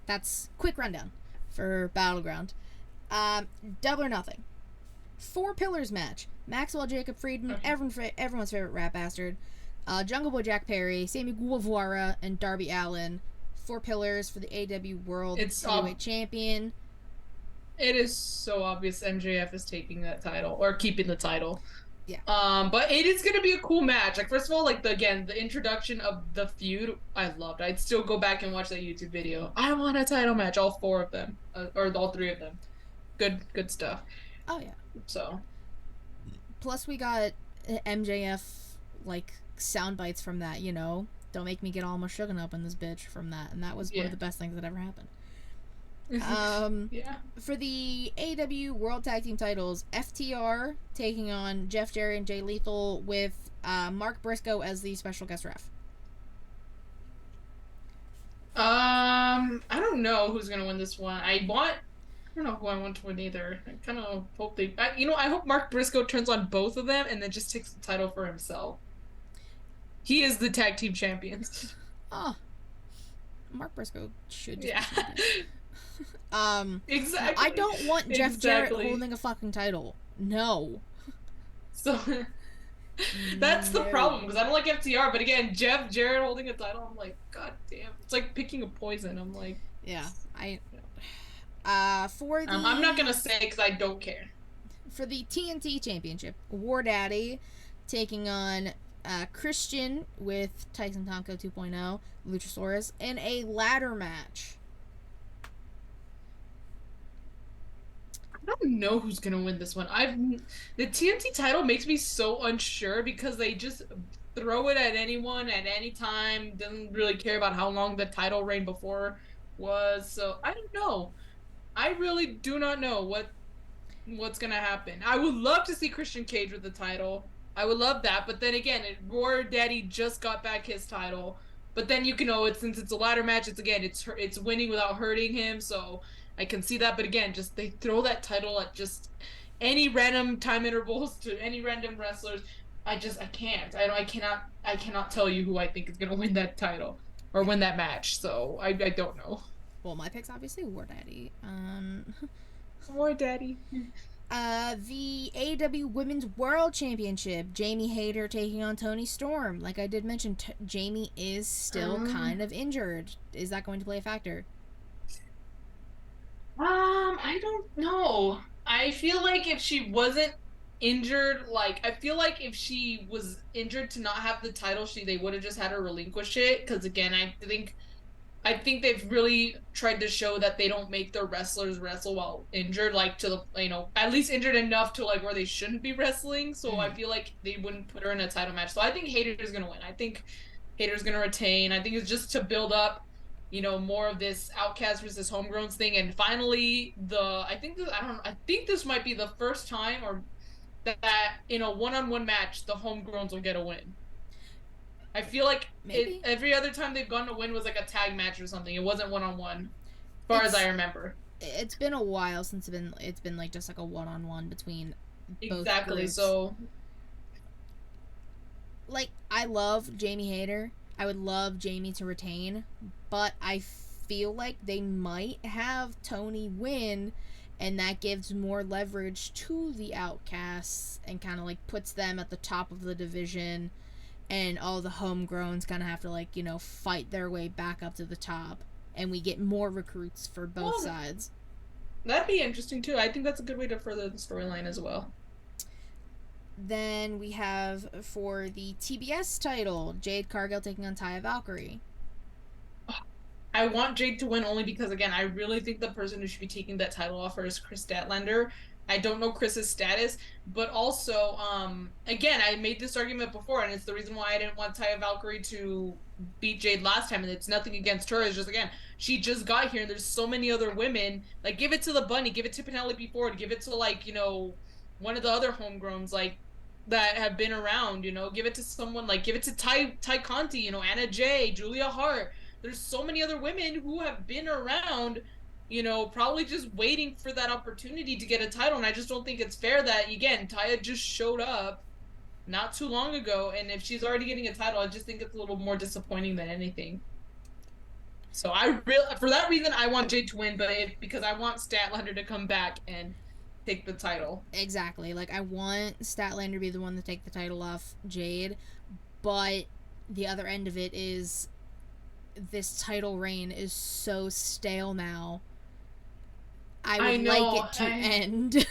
That's quick rundown for Battleground. Double or Nothing. 4 Pillars match. Maxwell Jacob Friedman, everyone's favorite rap bastard. Jungle Boy Jack Perry, Sammy Guevara, and Darby Allin. 4 Pillars for the AW World Heavyweight Champion. It is so obvious MJF is taking that title or keeping the title. Yeah. But it is gonna be a cool match. Like, first of all, like the introduction of the feud, I loved. I'd still go back and watch that YouTube video. I want a title match, all 4 of them, or all 3 of them. Good stuff. Oh yeah. So. Plus we got MJF like sound bites from that. Don't make me get all my sugar up in this bitch from that, and that was one of the best things that ever happened. Yeah. For the AW World Tag Team titles, FTR taking on Jeff Jarrett and Jay Lethal with Mark Briscoe as the special guest ref. I don't know who's gonna win this one. I don't know who I want to win either. I kind of hope I hope Mark Briscoe turns on both of them and then just takes the title for himself. He is the tag team champions. Oh, Mark Briscoe should just Exactly. I don't want Jeff Jarrett holding a fucking title. No. So that's the problem, because I don't like FTR, but again, Jeff Jarrett holding a title, I'm like, god damn. It's like picking a poison. I'm like, yeah, for the I'm not gonna say because I don't care. For the TNT Championship, War Daddy taking on Christian with Tyson Tonko 2.0, Luchasaurus, in a ladder match. I don't know who's gonna win this one. The TNT title makes me so unsure because they just throw it at anyone at any time. Doesn't really care about how long the title reign before was. So I don't know. I really do not know what's gonna happen. I would love to see Christian Cage with the title. I would love that, but then again, Roar Daddy just got back his title. But then you can know it since it's a ladder match. It's winning without hurting him, so I can see that. But again, just they throw that title at just any random time intervals to any random wrestlers. I can't. I cannot tell you who I think is gonna win that title or win that match. So I don't know. Well, my pick's obviously War Daddy. Roar Daddy. The AEW Women's World Championship, Jamie Hayter taking on Toni Storm. Like I did mention, Jamie is still kind of injured. Is that going to play a factor? I don't know. I feel like if she wasn't injured, I feel like if she was injured to not have the title, they would have just had her relinquish it. Because again, I think they've really tried to show that they don't make their wrestlers wrestle while injured, like to the at least injured enough to like where they shouldn't be wrestling. So I feel like they wouldn't put her in a title match. So I think Hayter's gonna win. I think Hayter's gonna retain. I think it's just to build up, more of this Outcast versus Homegrowns thing. And finally, I think this might be the first time or that in a one-on-one match the Homegrowns will get a win. I feel like every other time they've gone to win was like a tag match or something. It wasn't one on one, as far as I remember. It's been a while since it's been like just like a one on one between both exactly. Groups. So, like I love Jamie Hayter. I would love Jamie to retain, but I feel like they might have Toni win, and that gives more leverage to the Outcasts and kind of like puts them at the top of the division. And all the homegrowns kind of have to fight their way back up to the top, and we get more recruits for both sides. That'd be interesting too. I think that's a good way to further the storyline as well. Then we have for the TBS title, Jade Cargill taking on Taya Valkyrie. I want Jade to win only because again, I really think the person who should be taking that title off her is Chris Statlander. I don't know Chris's status, but also, again, I made this argument before, and it's the reason why I didn't want Taya Valkyrie to beat Jade last time, and it's nothing against her. It's just, again, she just got here, and there's so many other women. Like, give it to the Bunny, give it to Penelope Ford, give it to, one of the other homegrowns, that have been around, give it to someone, give it to Ty Conti, Anna Jay, Julia Hart. There's so many other women who have been around, probably just waiting for that opportunity to get a title. And I just don't think it's fair that, again, Taya just showed up not too long ago. And if she's already getting a title, I just think it's a little more disappointing than anything. So for that reason, I want Jade to win, but because I want Statlander to come back and take the title. Exactly. I want Statlander to be the one to take the title off Jade, but the other end of it is this title reign is so stale now. I would like it to end.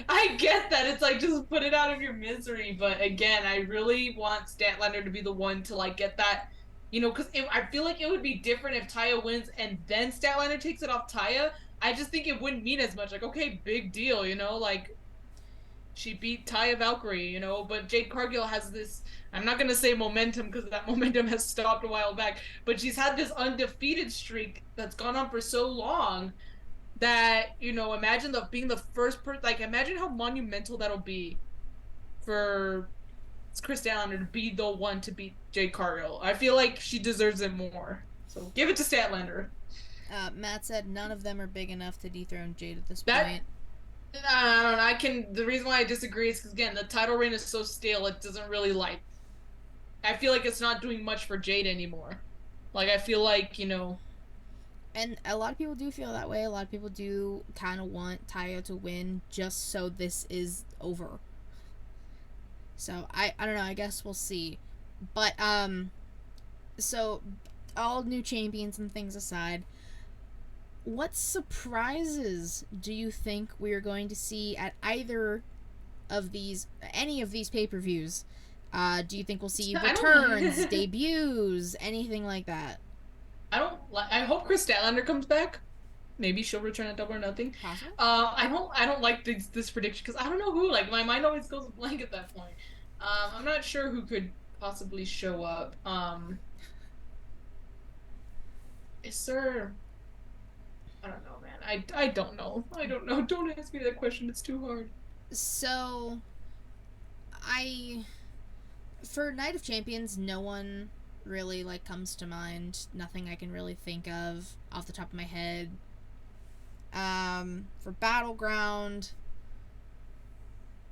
I get that. It's just put it out of your misery. But again, I really want Statlander to be the one to get that, because I feel like it would be different if Taya wins and then Statlander takes it off Taya. I just think it wouldn't mean as much. Okay, big deal, she beat Taya Valkyrie, but Jade Cargill has this, I'm not going to say momentum because that momentum has stopped a while back, but she's had this undefeated streak that's gone on for so long that, imagine being the first person, imagine how monumental that'll be for Chris Statlander to be the one to beat Jade Cargill. I feel like she deserves it more. So give it to Statlander. Matt said none of them are big enough to dethrone Jade at this point. I don't know. The reason why I disagree is because, again, the title reign is so stale, it doesn't really, I feel like it's not doing much for Jade anymore. I feel like, And a lot of people do feel that way. A lot of people do kind of want Taya to win just so this is over. So, I don't know. I guess we'll see. But, so, all new champions and things aside, what surprises do you think we are going to see at any of these pay-per-views? Do you think we'll see I returns, don't. debuts, anything like that? I don't like. I hope Chris Statlander comes back. Maybe she'll return at Double or Nothing. Possible. I don't like this prediction because I don't know who. Like my mind always goes blank at that point. I'm not sure who could possibly show up. Is there? I don't know, man. I don't know. I don't know. Don't ask me that question. It's too hard. So, I for Night of Champions, no one really like comes to mind. Nothing I can really think of off the top of my head. For Battleground,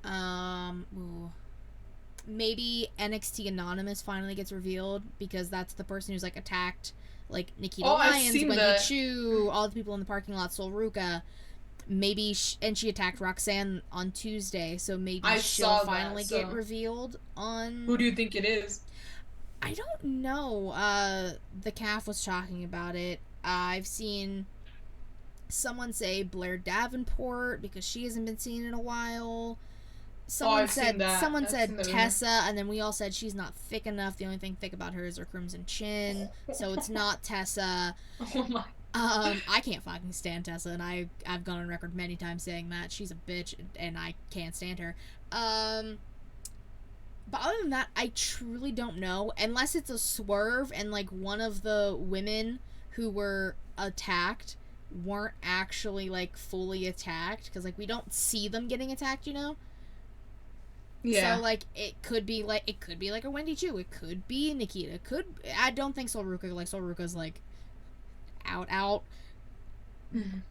ooh, maybe NXT Anonymous finally gets revealed because that's the person who's like attacked like Nikita Oh, I've Lyons, seen Wendy that. Chu, all the people in the parking lot, Sol Ruka. Maybe and she attacked Roxanne on Tuesday, so maybe I she'll saw that. finally get So, revealed who on. do you think it is? I don't know. The calf was talking about it. I've seen someone say Blair Davenport because she hasn't been seen in a while. Oh, Someone I've seen said that. someone I've said seen the rumor. Tessa, and then we all said she's not thick enough. The only thing thick about her is her crimson chin, so it's not Tessa. Oh my. I can't fucking stand Tessa, and I've gone on record many times saying that she's a bitch, and I can't stand her. But other than that, I truly don't know, unless it's a swerve and like one of the women who were attacked weren't actually like fully attacked because like we don't see them getting attacked, you know. So Yeah. like it could be like a Wendy Chu, it could be Nikita, could I don't think Sol Ruka's like out,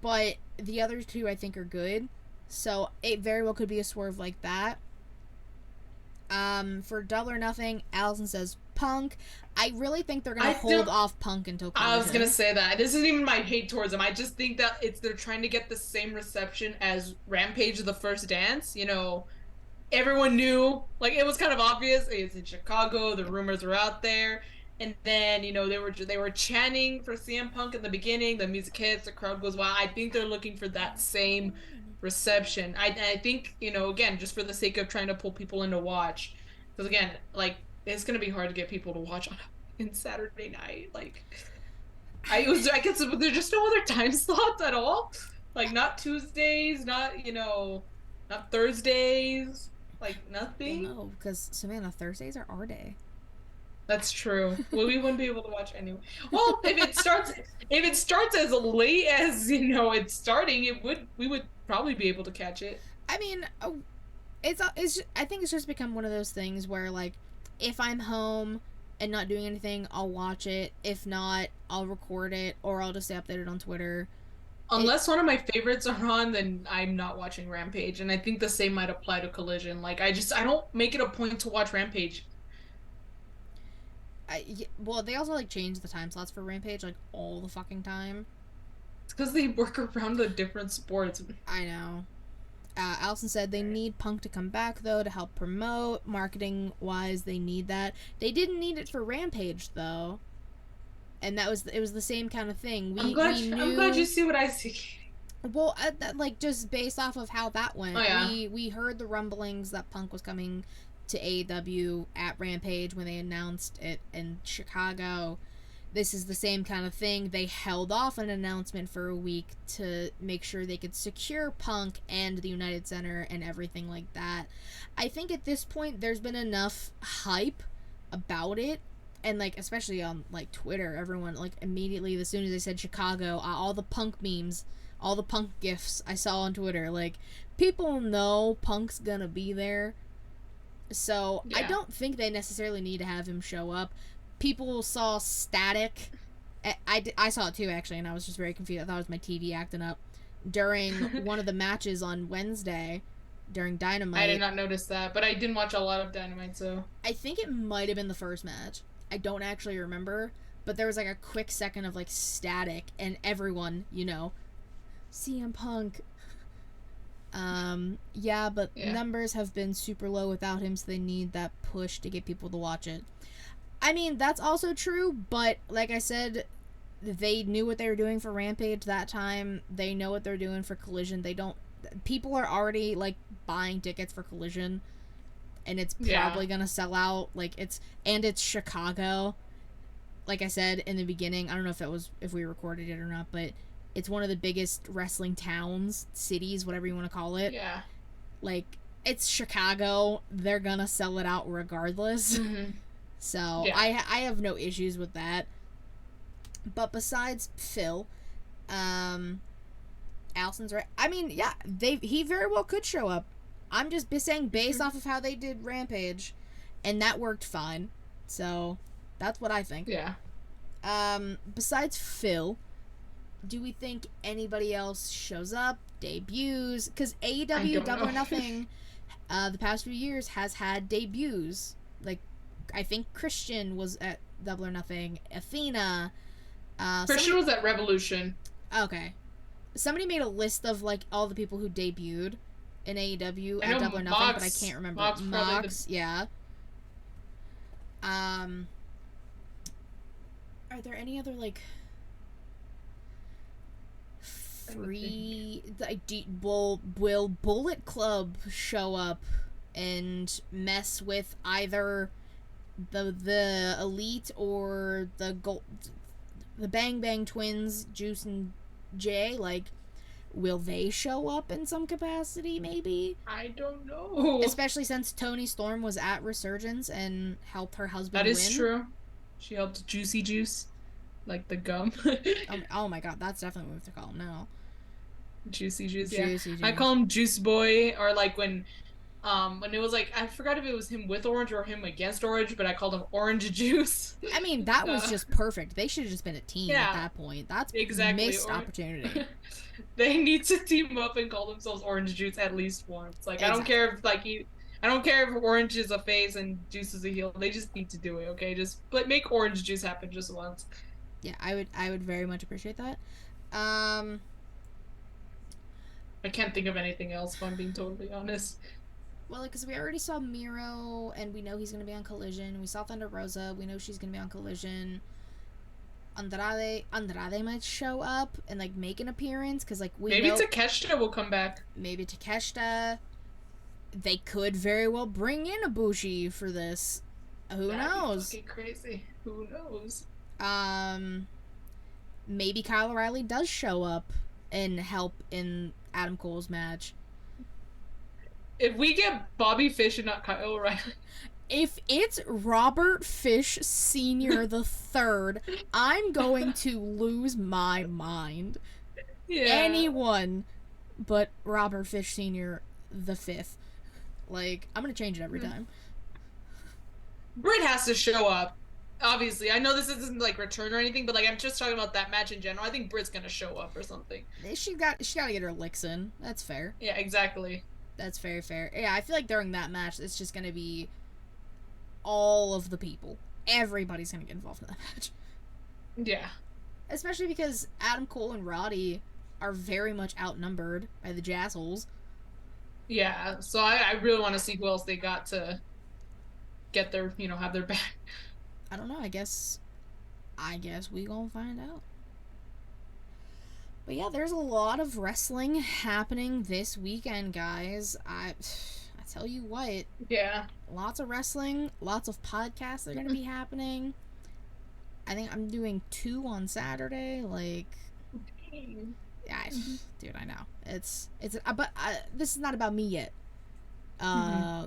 but the other two I think are good. So it very well could be a swerve like that. For Double or Nothing, Allison says Punk. I really think they're gonna I hold don't. off Punk until I was gonna Collision. say that. This isn't even my hate towards them. I just think that they're trying to get the same reception as Rampage: The First Dance. Everyone knew, like it was kind of obvious. It's in Chicago. The rumors were out there, and then they were chanting for CM Punk in the beginning. The music hits, the crowd goes wild. I think they're looking for that same reception. I think again just for the sake of trying to pull people in to watch, because again like it's gonna be hard to get people to watch on in Saturday night. Like I guess there's just no other time slots at all. Like not Tuesdays, not Thursdays, like Well, nothing. no, because Savannah, Thursdays are our day. That's true. Well, we wouldn't be able to watch anyway. Well, if it starts as late as it's starting, we would probably be able to catch it. I mean, I think it's just become one of those things where like, if I'm home and not doing anything, I'll watch it. If not, I'll record it or I'll just stay updated on Twitter. It Unless one of my favorites are on, then I'm not watching Rampage, and I think the same might apply to Collision. Like I don't make it a point to watch Rampage. well, they also like change the time slots for Rampage like all the fucking time. It's because they work around the different sports. I know. Allison said they need Punk to come back though to help promote. Marketing wise, they need that. They didn't need it for Rampage though, and it was the same kind of thing. I'm glad you see what I see. Well, like just based off of how that Oh went, yeah. we heard the rumblings that Punk was coming to AEW at Rampage when they announced it in Chicago. This is the same kind of thing. They held off an announcement for a week to make sure they could secure Punk and the United Center and everything like that. I think at this point there's been enough hype about it, and like especially on like Twitter, everyone like immediately as soon as they said Chicago, all the Punk memes, all the Punk gifs I saw on Twitter, like people know Punk's gonna be there. So I Yeah. don't think they necessarily need to have him show up. People saw static. I saw it too, actually, and I was just very confused. I thought it was my TV acting up. During one of the matches on Wednesday, during I did Dynamite, not notice that, but I didn't watch a lot of Dynamite, so I think it might have been the first match. I don't actually remember, but there was like a quick second of like static, and everyone, CM Punk. Yeah, but yeah. numbers have been super low without him, so they need that push to get people to watch it. I mean, that's also true, but like I said, they knew what they were doing for Rampage that time. They know what they're doing for Collision. They don't. People are already like buying tickets for Collision. and it's Yeah. probably gonna sell out. Like it's Chicago. Like I said in the beginning, I don't know if we recorded it or not, but it's one of the biggest wrestling towns, cities, whatever you want to call it. Yeah. Like it's Chicago, they're gonna sell it out regardless. Mm-hmm. So Yeah. I have no issues with that. But besides Phil, Allison's right. I mean, yeah, he very well could show up. I'm just saying based off of how they did Rampage, and that worked fine. So that's what I think. Yeah. Besides Phil, do we think anybody else shows up, debuts? Because AEW Double or Nothing, the past few years has had debuts. Like, I think Christian was at Double or Nothing. Athena. Christian was at Revolution. Okay. Somebody made a list of like all the people who debuted in AEW at Double or Nothing, but I can't remember. Mox, yeah. Are there any other like free will Bullet Club show up and mess with either the Elite or the Bang Bang Twins, Juice and Jay? Like, will they show up in some capacity, maybe? I don't know. Especially since Toni Storm was at Resurgence and helped her husband win. That is win. true. She helped Juicy Juice. Like the gum. Oh my god, that's definitely what we have to call him now. Juicy Juice, Juicy yeah. Juice. I call him Juice Boy, or like when it was like, I forgot if it was him with Orange or him against Orange, but I called him Orange Juice. I mean, that was just perfect. They should have just been a team at that point. That's exactly missed opportunity. They need to team up and call themselves Orange Juice at least once. Like, exactly. I don't care if I don't care if Orange is a face and Juice is a heel. They just need to do it, okay? Just make Orange Juice happen just once. Yeah, I would very much appreciate that. I can't think of anything else, if I'm being totally honest. Well, because we already saw Miro, and we know he's going to be on Collision. We saw Thunder Rosa. We know she's going to be on Collision. Andrade might show up and like make an appearance because like maybe Takeshita will come back. Maybe Takeshita. They could very well bring in Ibushi for this. Who knows? That'd be fucking crazy. Who knows? Maybe Kyle O'Reilly does show up and help in Adam Cole's match. If we get Bobby Fish and not Kyle O'Reilly. If it's Robert Fish Sr. the Third, I'm going to lose my mind. Yeah. Anyone but Robert Fish Sr. the Fifth. Like, I'm gonna change it every time. Britt has to show up. Obviously, I know this isn't like return or anything, but like I'm just talking about that match in general. I think Britt's gonna show up or something. She gotta get her licks in. That's fair. Yeah, exactly. That's very fair. Yeah, I feel like during that match, it's just gonna be all of the people. Everybody's gonna get involved in that match. Yeah. Especially because Adam Cole and Roddy are very much outnumbered by the Jazzholes. Yeah, so I really want to see who else they got to get their, have their back. I don't know. I guess we gonna find out. But yeah, there's a lot of wrestling happening this weekend, guys. I tell you what. Yeah. Lots of wrestling, lots of podcasts are gonna be happening. I think I'm doing 2 on Saturday. Like, yeah, dude, I know but this is not about me yet.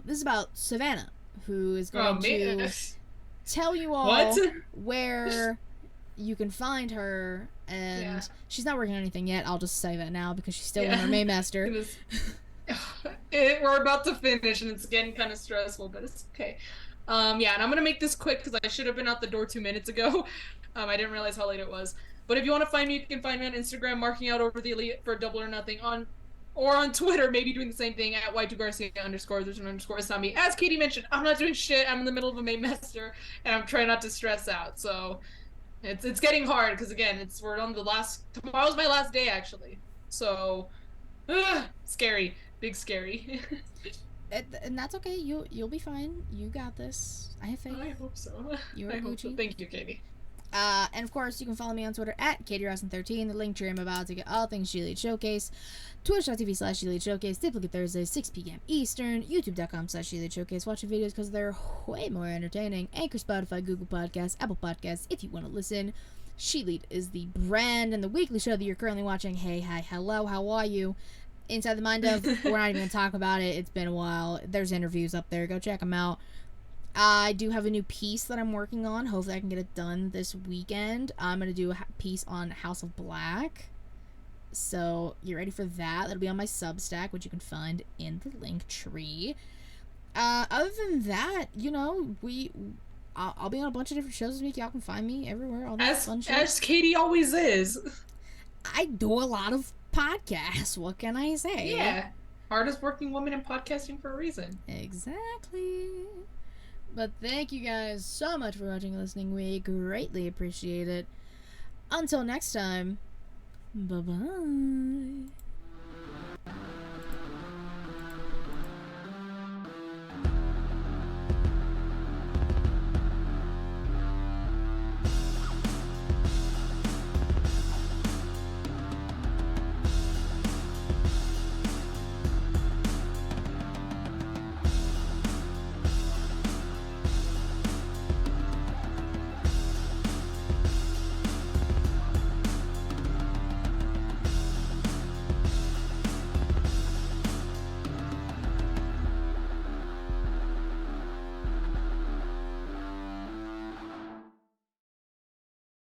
This is about Savannah, who is going to tell you all where you can find her, and she's not working on anything yet. I'll just say that now because she's still in her Maymaster. We're about to finish, and it's getting kind of stressful, but it's okay. And I'm gonna make this quick because I should have been out the door 2 minutes ago. I didn't realize how late it was. But if you want to find me, you can find me on Instagram, marking out over the Elite for Double or Nothing, or on Twitter, maybe doing the same thing at Y2Garcia_. There's an underscore. It's not me. As Katie mentioned, I'm not doing shit. I'm in the middle of a Maymaster, and I'm trying not to stress out. So it's getting hard because again, we're on tomorrow's my last day actually. So scary, big scary. And that's okay. You'll be fine. You got this. I have faith. I hope so. You're Gucci. So. Thank you, Katie. And of course, you can follow me on Twitter at KatieRossin13. The link tree I'm about to get all things ShElite Showcase. Twitch.tv/ShElite Showcase. Typically Thursdays, 6 p.m. Eastern. YouTube.com/ShElite Showcase. Watch the videos because they're way more entertaining. Anchor, Spotify, Google Podcasts, Apple Podcasts. If you want to listen, ShElite is the brand and the weekly show that you're currently watching. Hey, hi, hello, how are you? Inside the Mind of. We're not even going to talk about it. It's been a while. There's interviews up there. Go check them out. I do have a new piece that I'm working on. Hopefully I can get it done this weekend. I'm going to do a piece on House of Black. So, you're ready for that. That'll be on my Substack, which you can find in the link tree. Other than that, you know, I'll be on a bunch of different shows this week. Y'all can find me everywhere. All that fun shit. As Katie always is. I do a lot of podcasts. What can I say? Yeah. Hardest working woman in podcasting for a reason. Exactly. But thank you guys so much for watching and listening. We greatly appreciate it. Until next time, bye-bye.